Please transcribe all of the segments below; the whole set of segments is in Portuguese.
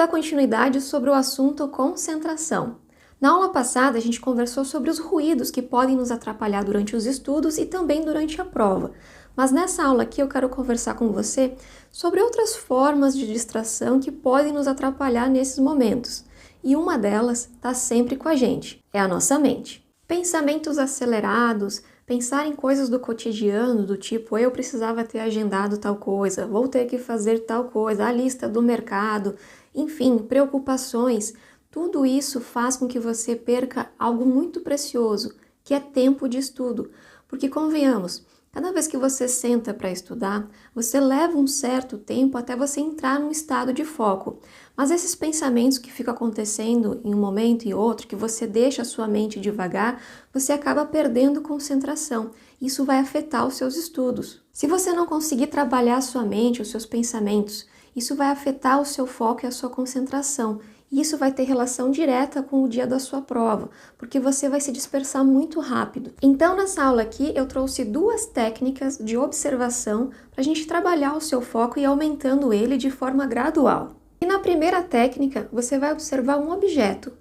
dar continuidade sobre o assunto concentração. Na aula passada, a gente conversou sobre os ruídos que podem nos atrapalhar durante os estudos e também durante a prova. Mas nessa aula aqui eu quero conversar com você sobre outras formas de distração que podem nos atrapalhar nesses momentos. E uma delas está sempre com a gente, é a nossa mente. Pensamentos acelerados, pensar em coisas do cotidiano, do tipo, eu precisava ter agendado tal coisa, vou ter que fazer tal coisa, a lista do mercado, enfim, preocupações, tudo isso faz com que você perca algo muito precioso, que é tempo de estudo. Porque, convenhamos, cada vez que você senta para estudar, você leva um certo tempo até você entrar num estado de foco. Mas esses pensamentos que ficam acontecendo em um momento e outro, que você deixa a sua mente devagar, você acaba perdendo concentração. Isso vai afetar os seus estudos. Se você não conseguir trabalhar a sua mente, os seus pensamentos, isso vai afetar o seu foco e a sua concentração. E isso vai ter relação direta com o dia da sua prova, porque você vai se dispersar muito rápido. Então, nessa aula aqui, eu trouxe duas técnicas de observação para a gente trabalhar o seu foco e ir aumentando ele de forma gradual. E na primeira técnica, você vai observar um objeto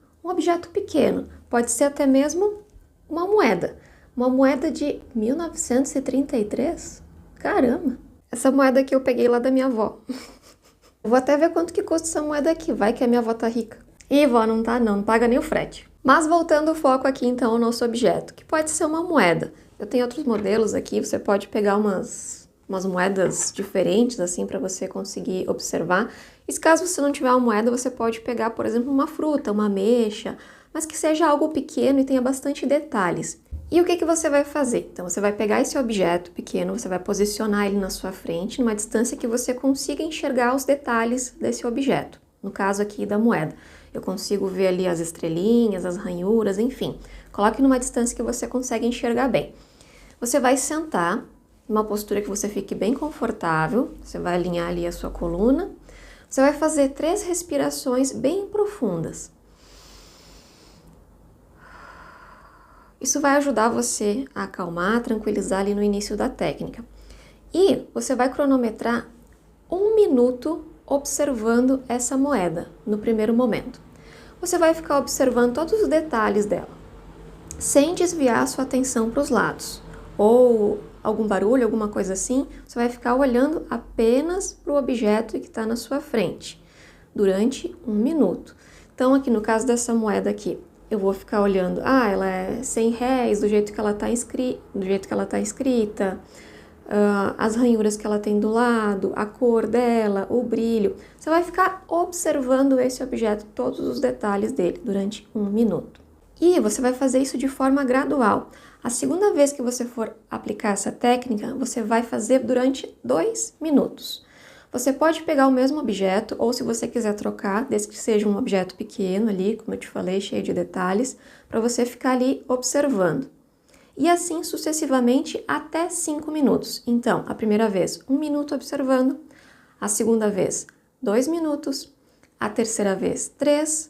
pequeno, pode ser até mesmo uma moeda de 1933? Caramba! Essa moeda aqui eu peguei lá da minha avó. Eu vou até ver quanto que custa essa moeda aqui, vai que a minha avó tá rica. Ih, vó, não tá não paga nem o frete. Mas voltando o foco aqui então ao nosso objeto, que pode ser uma moeda. Eu tenho outros modelos aqui, você pode pegar umas moedas diferentes assim para você conseguir observar. E se caso você não tiver uma moeda, você pode pegar, por exemplo, uma fruta, uma ameixa, mas que seja algo pequeno e tenha bastante detalhes. E o que você vai fazer? Então, você vai pegar esse objeto pequeno, você vai posicionar ele na sua frente, numa distância que você consiga enxergar os detalhes desse objeto. No caso aqui da moeda. Eu consigo ver ali as estrelinhas, as ranhuras, enfim. Coloque numa distância que você consegue enxergar bem. Você vai sentar numa postura que você fique bem confortável. Você vai alinhar ali a sua coluna. Você vai fazer 3 respirações bem profundas. Isso vai ajudar você a acalmar, tranquilizar ali no início da técnica. E você vai cronometrar 1 minuto observando essa moeda no primeiro momento. Você vai ficar observando todos os detalhes dela, sem desviar a sua atenção para os lados. Ou algum barulho, alguma coisa assim, você vai ficar olhando apenas para o objeto que está na sua frente, durante 1 minuto. Então, aqui no caso dessa moeda aqui, eu vou ficar olhando, ela é 100 réis, do jeito que ela está escrita, as ranhuras que ela tem do lado, a cor dela, o brilho. Você vai ficar observando esse objeto, todos os detalhes dele, durante 1 minuto. E você vai fazer isso de forma gradual. A segunda vez que você for aplicar essa técnica, você vai fazer durante 2 minutos. Você pode pegar o mesmo objeto, ou se você quiser trocar, desde que seja um objeto pequeno ali, como eu te falei, cheio de detalhes, para você ficar ali observando. E assim sucessivamente até 5 minutos. Então, a primeira vez, 1 minuto observando, a segunda vez, 2 minutos, a terceira vez, 3,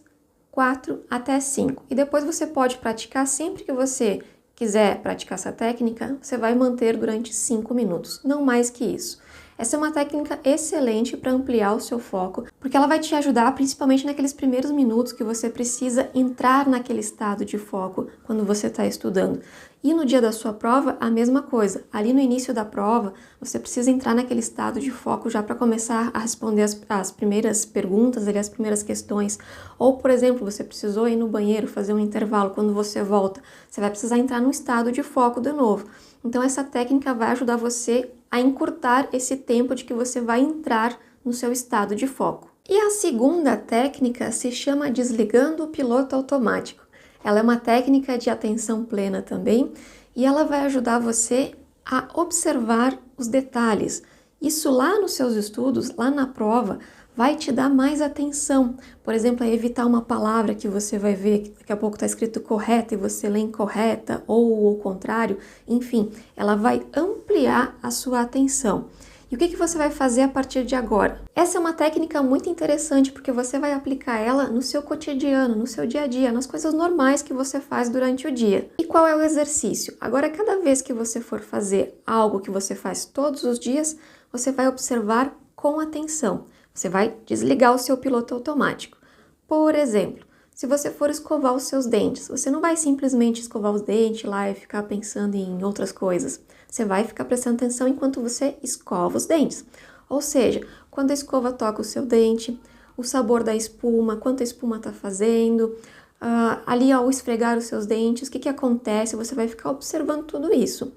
4, até 5. E depois você pode praticar sempre que você quiser praticar essa técnica, você vai manter durante 5 minutos, não mais que isso. Essa é uma técnica excelente para ampliar o seu foco, porque ela vai te ajudar principalmente naqueles primeiros minutos que você precisa entrar naquele estado de foco quando você está estudando. E no dia da sua prova, a mesma coisa. Ali no início da prova, você precisa entrar naquele estado de foco já para começar a responder as primeiras perguntas, as primeiras questões. Ou, por exemplo, você precisou ir no banheiro, fazer um intervalo. Quando você volta, você vai precisar entrar num estado de foco de novo. Então, essa técnica vai ajudar você a encurtar esse tempo de que você vai entrar no seu estado de foco. E a segunda técnica se chama desligando o piloto automático. Ela é uma técnica de atenção plena também e ela vai ajudar você a observar os detalhes. Isso lá nos seus estudos, lá na prova, vai te dar mais atenção. Por exemplo, a evitar uma palavra que você vai ver que daqui a pouco está escrito correta e você lê incorreta ou o contrário. Enfim, ela vai ampliar a sua atenção. E o que você vai fazer a partir de agora? Essa é uma técnica muito interessante porque você vai aplicar ela no seu cotidiano, no seu dia a dia, nas coisas normais que você faz durante o dia. E qual é o exercício? Agora, cada vez que você for fazer algo que você faz todos os dias, você vai observar com atenção. Você vai desligar o seu piloto automático. Por exemplo, se você for escovar os seus dentes, você não vai simplesmente escovar os dentes lá e ficar pensando em outras coisas. Você vai ficar prestando atenção enquanto você escova os dentes. Ou seja, quando a escova toca o seu dente, o sabor da espuma, quanto a espuma está fazendo, ali ao esfregar os seus dentes, o que acontece? Você vai ficar observando tudo isso.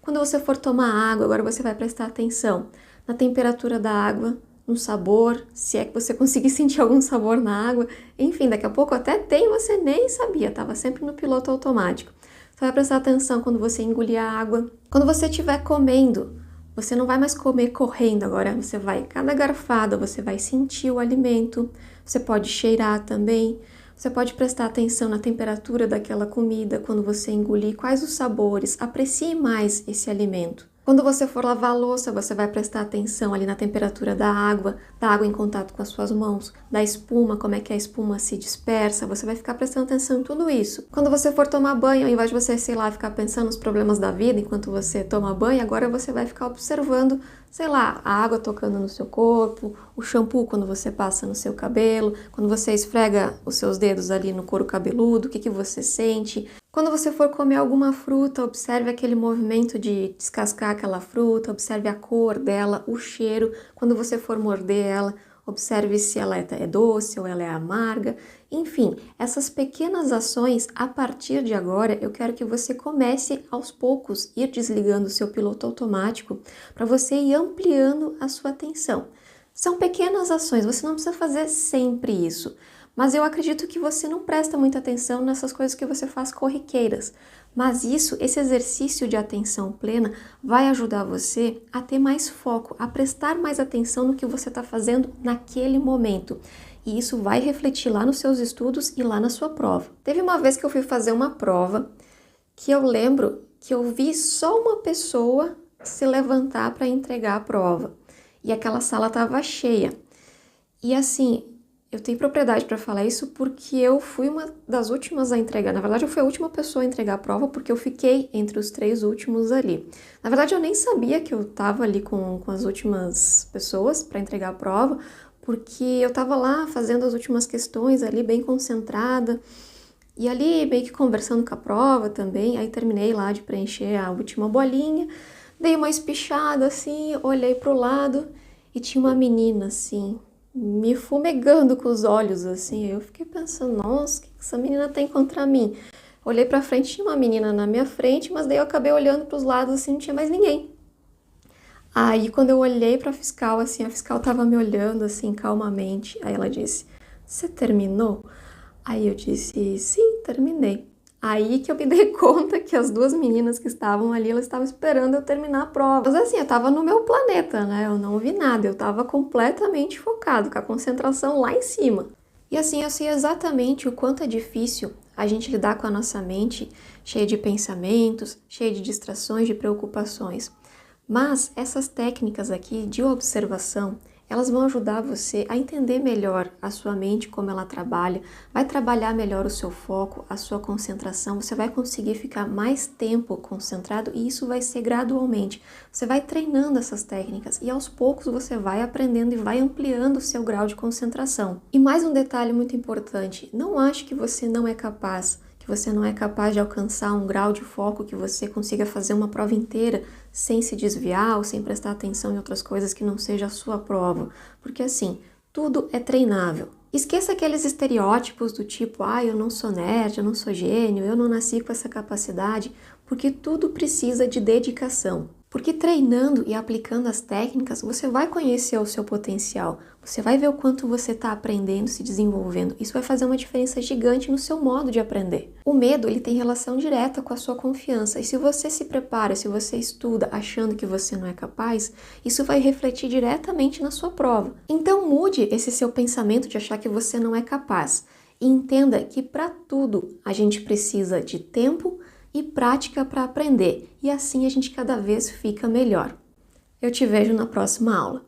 Quando você for tomar água, agora você vai prestar atenção na temperatura da água, no sabor, se é que você conseguir sentir algum sabor na água. Enfim, daqui a pouco até tem, você nem sabia, estava sempre no piloto automático. Você vai prestar atenção quando você engolir a água. Quando você estiver comendo, você não vai mais comer correndo agora, você vai, cada garfada, você vai sentir o alimento, você pode cheirar também, você pode prestar atenção na temperatura daquela comida, quando você engolir, quais os sabores, aprecie mais esse alimento. Quando você for lavar a louça, você vai prestar atenção ali na temperatura da água em contato com as suas mãos, da espuma, como é que a espuma se dispersa, você vai ficar prestando atenção em tudo isso. Quando você for tomar banho, ao invés de você, sei lá, ficar pensando nos problemas da vida enquanto você toma banho, agora você vai ficar observando, sei lá, a água tocando no seu corpo, o shampoo quando você passa no seu cabelo, quando você esfrega os seus dedos ali no couro cabeludo, o que você sente. Quando você for comer alguma fruta, observe aquele movimento de descascar aquela fruta, observe a cor dela, o cheiro. Quando você for morder ela, observe se ela é doce ou ela é amarga. Enfim, essas pequenas ações, a partir de agora, eu quero que você comece aos poucos ir desligando o seu piloto automático para você ir ampliando a sua atenção. São pequenas ações, você não precisa fazer sempre isso. Mas eu acredito que você não presta muita atenção nessas coisas que você faz corriqueiras. Mas esse exercício de atenção plena vai ajudar você a ter mais foco, a prestar mais atenção no que você está fazendo naquele momento. E isso vai refletir lá nos seus estudos e lá na sua prova. Teve uma vez que eu fui fazer uma prova que eu lembro que eu vi só uma pessoa se levantar para entregar a prova. E aquela sala estava cheia. E assim, eu tenho propriedade para falar isso porque eu fui uma das últimas a entregar. Na verdade, eu fui a última pessoa a entregar a prova porque eu fiquei entre os 3 últimos ali. Na verdade, eu nem sabia que eu estava ali com as últimas pessoas para entregar a prova, porque eu estava lá fazendo as últimas questões ali, bem concentrada, e ali meio que conversando com a prova também. Aí terminei lá de preencher a última bolinha, dei uma espichada assim, olhei para o lado e tinha uma menina assim, me fumegando com os olhos, assim. Eu fiquei pensando, nossa, o que essa menina tem contra mim? Olhei pra frente, tinha uma menina na minha frente, mas daí eu acabei olhando pros lados, assim, não tinha mais ninguém. Aí, quando eu olhei pra fiscal, assim, a fiscal tava me olhando, assim, calmamente. Aí ela disse, você terminou? Aí eu disse, sim, terminei. Aí que eu me dei conta que as 2 meninas que estavam ali, elas estavam esperando eu terminar a prova. Mas assim, eu tava no meu planeta, né? Eu não vi nada, eu tava completamente focado, com a concentração lá em cima. E assim, eu sei exatamente o quanto é difícil a gente lidar com a nossa mente cheia de pensamentos, cheia de distrações, de preocupações. Mas essas técnicas aqui de observação, elas vão ajudar você a entender melhor a sua mente, como ela trabalha, vai trabalhar melhor o seu foco, a sua concentração, você vai conseguir ficar mais tempo concentrado e isso vai ser gradualmente. Você vai treinando essas técnicas e aos poucos você vai aprendendo e vai ampliando o seu grau de concentração. E mais um detalhe muito importante, não ache que você não é capaz, que você não é capaz de alcançar um grau de foco que você consiga fazer uma prova inteira sem se desviar ou sem prestar atenção em outras coisas que não seja a sua prova. Porque assim, tudo é treinável. Esqueça aqueles estereótipos do tipo, eu não sou nerd, eu não sou gênio, eu não nasci com essa capacidade, porque tudo precisa de dedicação. Porque treinando e aplicando as técnicas, você vai conhecer o seu potencial, você vai ver o quanto você está aprendendo, se desenvolvendo. Isso vai fazer uma diferença gigante no seu modo de aprender. O medo, ele tem relação direta com a sua confiança. E se você se prepara, se você estuda achando que você não é capaz, isso vai refletir diretamente na sua prova. Então mude esse seu pensamento de achar que você não é capaz. E entenda que para tudo a gente precisa de tempo e prática para aprender, e assim a gente cada vez fica melhor. Eu te vejo na próxima aula.